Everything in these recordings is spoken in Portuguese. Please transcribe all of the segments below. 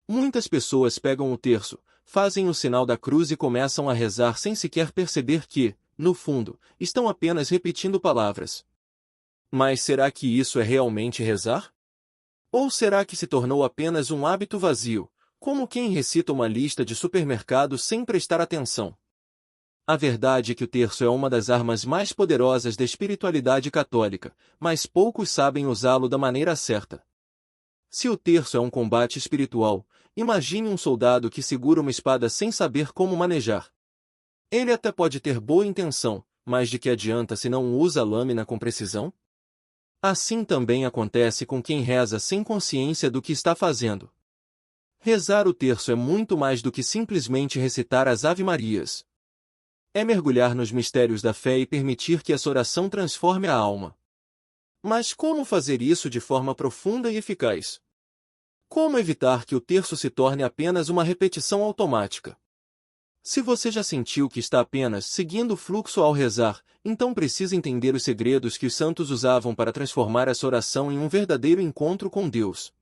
Muitas pessoas pegam o terço, fazem o sinal da cruz e começam a rezar sem sequer perceber que, no fundo, estão apenas repetindo palavras. Mas será que isso é realmente rezar? Ou será que se tornou apenas um hábito vazio, como quem recita uma lista de supermercado sem prestar atenção? A verdade é que o terço é uma das armas mais poderosas da espiritualidade católica, mas poucos sabem usá-lo da maneira certa. Se o terço é um combate espiritual, imagine um soldado que segura uma espada sem saber como manejar. Ele até pode ter boa intenção, mas de que adianta se não usa a lâmina com precisão? Assim também acontece com quem reza sem consciência do que está fazendo. Rezar o terço é muito mais do que simplesmente recitar as Ave-Marias. É mergulhar nos mistérios da fé e permitir que essa oração transforme a alma. Mas como fazer isso de forma profunda e eficaz? Como evitar que o terço se torne apenas uma repetição automática? Se você já sentiu que está apenas seguindo o fluxo ao rezar, então precisa entender os segredos que os santos usavam para transformar essa oração em um verdadeiro encontro com Deus.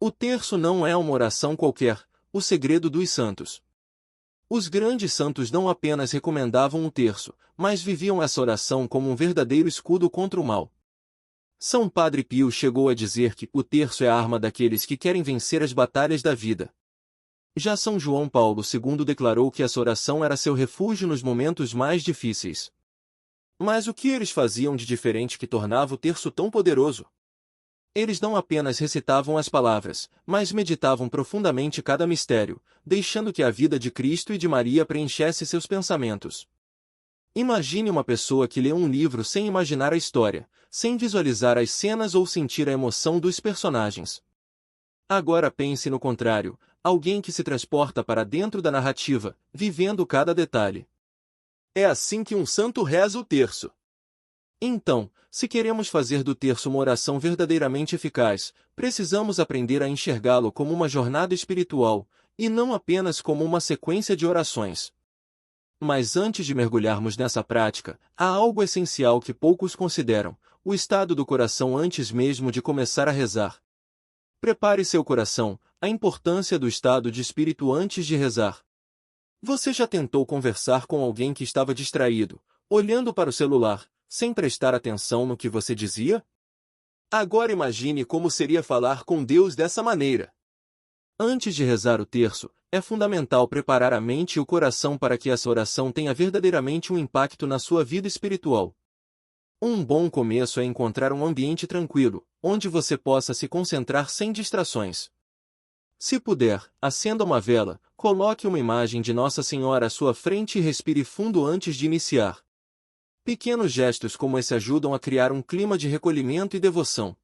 O terço não é uma oração qualquer, o segredo dos santos. Os grandes santos não apenas recomendavam o terço, mas viviam essa oração como um verdadeiro escudo contra o mal. São Padre Pio chegou a dizer que o terço é a arma daqueles que querem vencer as batalhas da vida. Já São João Paulo II declarou que essa oração era seu refúgio nos momentos mais difíceis. Mas o que eles faziam de diferente que tornava o terço tão poderoso? Eles não apenas recitavam as palavras, mas meditavam profundamente cada mistério, deixando que a vida de Cristo e de Maria preenchesse seus pensamentos. Imagine uma pessoa que lê um livro sem imaginar a história, sem visualizar as cenas ou sentir a emoção dos personagens. Agora pense no contrário, alguém que se transporta para dentro da narrativa, vivendo cada detalhe. É assim que um santo reza o terço. Então, se queremos fazer do terço uma oração verdadeiramente eficaz, precisamos aprender a enxergá-lo como uma jornada espiritual, e não apenas como uma sequência de orações. Mas antes de mergulharmos nessa prática, há algo essencial que poucos consideram: o estado do coração antes mesmo de começar a rezar. Prepare seu coração, a importância do estado de espírito antes de rezar. Você já tentou conversar com alguém que estava distraído, olhando para o celular, sem prestar atenção no que você dizia? Agora imagine como seria falar com Deus dessa maneira. Antes de rezar o terço, é fundamental preparar a mente e o coração para que essa oração tenha verdadeiramente um impacto na sua vida espiritual. Um bom começo é encontrar um ambiente tranquilo, onde você possa se concentrar sem distrações. Se puder, acenda uma vela, coloque uma imagem de Nossa Senhora à sua frente e respire fundo antes de iniciar. Pequenos gestos como esse ajudam a criar um clima de recolhimento e devoção.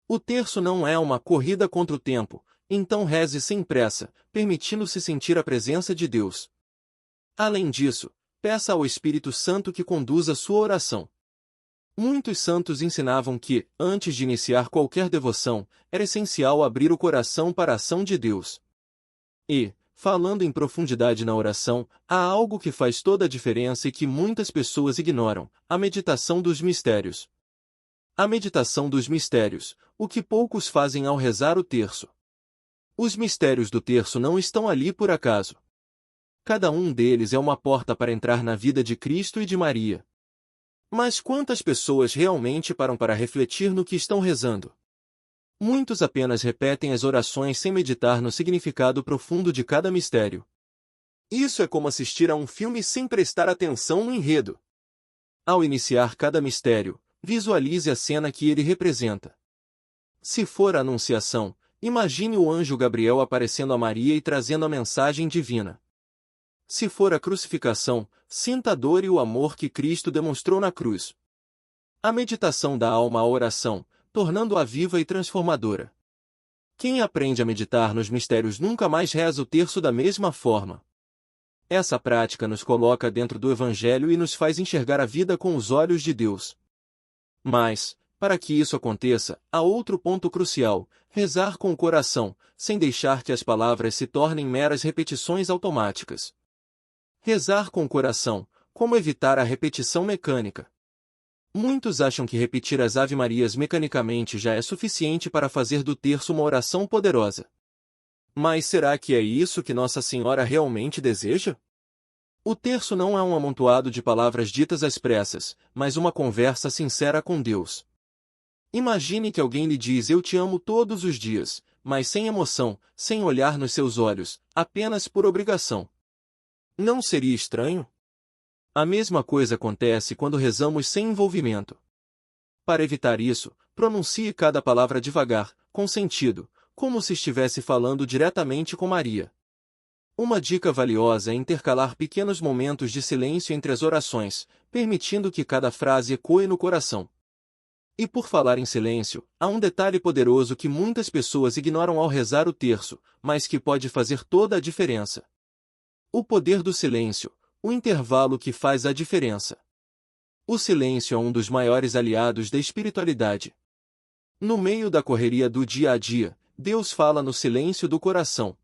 O terço não é uma corrida contra o tempo, então reze sem pressa, permitindo-se sentir a presença de Deus. Além disso, peça ao Espírito Santo que conduza sua oração. Muitos santos ensinavam que, antes de iniciar qualquer devoção, era essencial abrir o coração para a ação de Deus. E, falando em profundidade na oração, há algo que faz toda a diferença e que muitas pessoas ignoram: a meditação dos mistérios. A meditação dos mistérios, o que poucos fazem ao rezar o terço. Os mistérios do terço não estão ali por acaso. Cada um deles é uma porta para entrar na vida de Cristo e de Maria. Mas quantas pessoas realmente param para refletir no que estão rezando? Muitos apenas repetem as orações sem meditar no significado profundo de cada mistério. Isso é como assistir a um filme sem prestar atenção no enredo. Ao iniciar cada mistério, visualize a cena que ele representa. Se for a Anunciação, imagine o anjo Gabriel aparecendo a Maria e trazendo a mensagem divina. Se for a Crucificação, sinta a dor e o amor que Cristo demonstrou na cruz. A meditação dá alma à oração, tornando-a viva e transformadora. Quem aprende a meditar nos mistérios nunca mais reza o terço da mesma forma. Essa prática nos coloca dentro do Evangelho e nos faz enxergar a vida com os olhos de Deus. Mas, para que isso aconteça, há outro ponto crucial: rezar com o coração, sem deixar que as palavras se tornem meras repetições automáticas. Rezar com o coração, como evitar a repetição mecânica. Muitos acham que repetir as Ave-Marias mecanicamente já é suficiente para fazer do terço uma oração poderosa. Mas será que é isso que Nossa Senhora realmente deseja? O terço não é um amontoado de palavras ditas às pressas, mas uma conversa sincera com Deus. Imagine que alguém lhe diz eu te amo todos os dias, mas sem emoção, sem olhar nos seus olhos, apenas por obrigação. Não seria estranho? A mesma coisa acontece quando rezamos sem envolvimento. Para evitar isso, pronuncie cada palavra devagar, com sentido, como se estivesse falando diretamente com Maria. Uma dica valiosa é intercalar pequenos momentos de silêncio entre as orações, permitindo que cada frase ecoe no coração. E por falar em silêncio, há um detalhe poderoso que muitas pessoas ignoram ao rezar o terço, mas que pode fazer toda a diferença. O poder do silêncio, o intervalo que faz a diferença. O silêncio é um dos maiores aliados da espiritualidade. No meio da correria do dia a dia, Deus fala no silêncio do coração.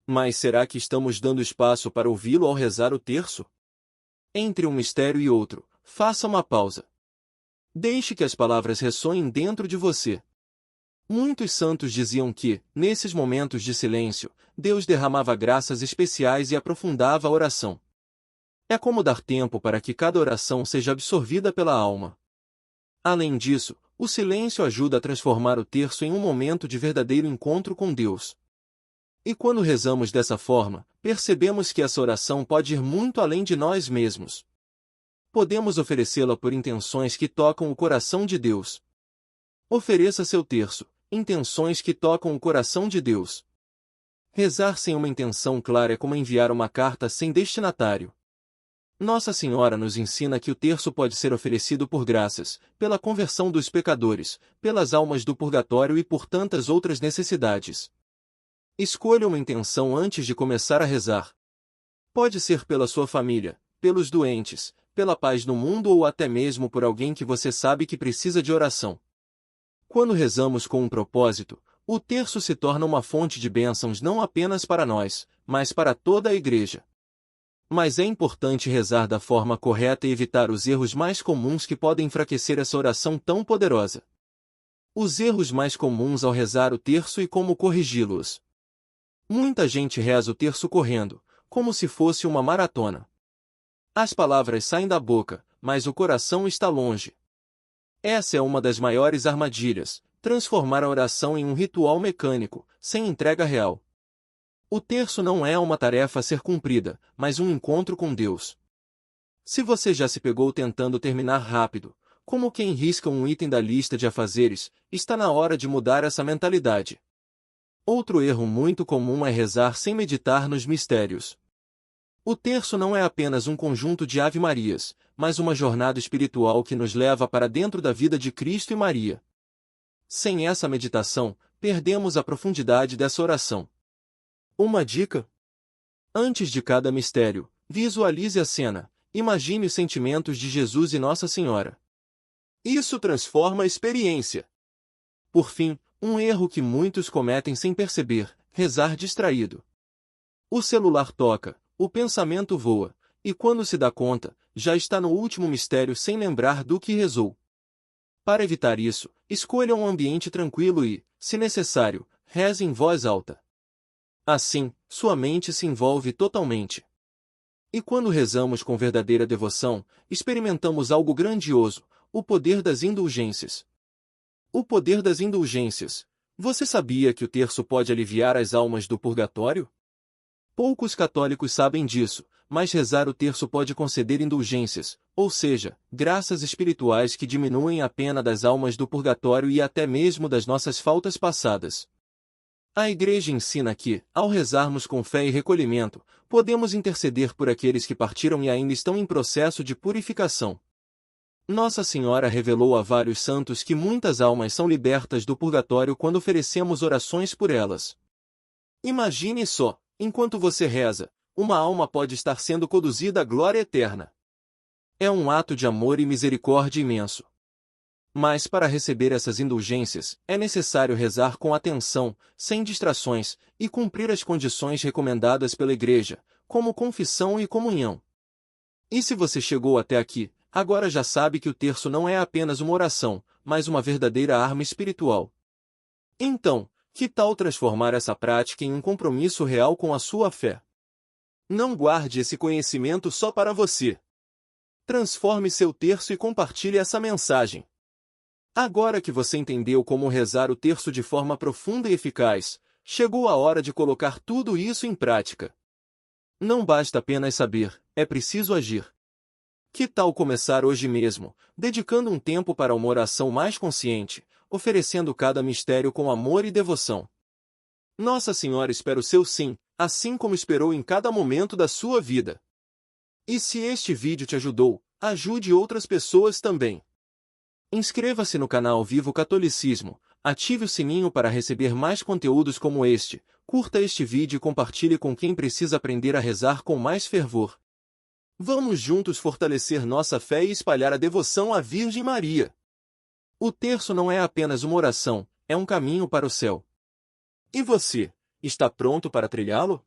Mas será que estamos dando espaço para ouvi-lo ao rezar o terço? Entre um mistério e outro, faça uma pausa. Deixe que as palavras ressoem dentro de você. Muitos santos diziam que, nesses momentos de silêncio, Deus derramava graças especiais e aprofundava a oração. É como dar tempo para que cada oração seja absorvida pela alma. Além disso, o silêncio ajuda a transformar o terço em um momento de verdadeiro encontro com Deus. E quando rezamos dessa forma, percebemos que essa oração pode ir muito além de nós mesmos. Podemos oferecê-la por intenções que tocam o coração de Deus. Ofereça seu terço, intenções que tocam o coração de Deus. Rezar sem uma intenção clara é como enviar uma carta sem destinatário. Nossa Senhora nos ensina que o terço pode ser oferecido por graças, pela conversão dos pecadores, pelas almas do purgatório e por tantas outras necessidades. Escolha uma intenção antes de começar a rezar. Pode ser pela sua família, pelos doentes, pela paz no mundo ou até mesmo por alguém que você sabe que precisa de oração. Quando rezamos com um propósito, o terço se torna uma fonte de bênçãos não apenas para nós, mas para toda a Igreja. Mas é importante rezar da forma correta e evitar os erros mais comuns que podem enfraquecer essa oração tão poderosa. Os erros mais comuns ao rezar o terço e como corrigi-los. Muita gente reza o terço correndo, como se fosse uma maratona. As palavras saem da boca, mas o coração está longe. Essa é uma das maiores armadilhas, transformar a oração em um ritual mecânico, sem entrega real. O terço não é uma tarefa a ser cumprida, mas um encontro com Deus. Se você já se pegou tentando terminar rápido, como quem risca um item da lista de afazeres, está na hora de mudar essa mentalidade. Outro erro muito comum é rezar sem meditar nos mistérios. O terço não é apenas um conjunto de ave-marias, mas uma jornada espiritual que nos leva para dentro da vida de Cristo e Maria. Sem essa meditação, perdemos a profundidade dessa oração. Uma dica? Antes de cada mistério, visualize a cena, imagine os sentimentos de Jesus e Nossa Senhora. Isso transforma a experiência. Por fim, um erro que muitos cometem sem perceber, rezar distraído. O celular toca, o pensamento voa, e quando se dá conta, já está no último mistério sem lembrar do que rezou. Para evitar isso, escolha um ambiente tranquilo e, se necessário, reze em voz alta. Assim, sua mente se envolve totalmente. E quando rezamos com verdadeira devoção, experimentamos algo grandioso, o poder das indulgências. O poder das indulgências. Você sabia que o terço pode aliviar as almas do purgatório? Poucos católicos sabem disso, mas rezar o terço pode conceder indulgências, ou seja, graças espirituais que diminuem a pena das almas do purgatório e até mesmo das nossas faltas passadas. A Igreja ensina que, ao rezarmos com fé e recolhimento, podemos interceder por aqueles que partiram e ainda estão em processo de purificação. Nossa Senhora revelou a vários santos que muitas almas são libertas do purgatório quando oferecemos orações por elas. Imagine só, enquanto você reza, uma alma pode estar sendo conduzida à glória eterna. É um ato de amor e misericórdia imenso. Mas para receber essas indulgências, é necessário rezar com atenção, sem distrações, e cumprir as condições recomendadas pela Igreja, como confissão e comunhão. E se você chegou até aqui, agora já sabe que o terço não é apenas uma oração, mas uma verdadeira arma espiritual. Então, Que tal transformar essa prática em um compromisso real com a sua fé? Não guarde esse conhecimento só para você. Transforme seu terço e compartilhe essa mensagem. Agora que você entendeu como rezar o terço de forma profunda e eficaz, chegou a hora de colocar tudo isso em prática. Não basta apenas saber, é preciso agir. Que tal começar hoje mesmo, dedicando um tempo para uma oração mais consciente, oferecendo cada mistério com amor e devoção? Nossa Senhora espera o seu sim, assim como esperou em cada momento da sua vida. E se este vídeo te ajudou, ajude outras pessoas também. Inscreva-se no canal Vivo Catolicismo, ative o sininho para receber mais conteúdos como este, curta este vídeo e compartilhe com quem precisa aprender a rezar com mais fervor. Vamos juntos fortalecer nossa fé e espalhar a devoção à Virgem Maria. O terço não é apenas uma oração, é um caminho para o céu. E você, está pronto para trilhá-lo?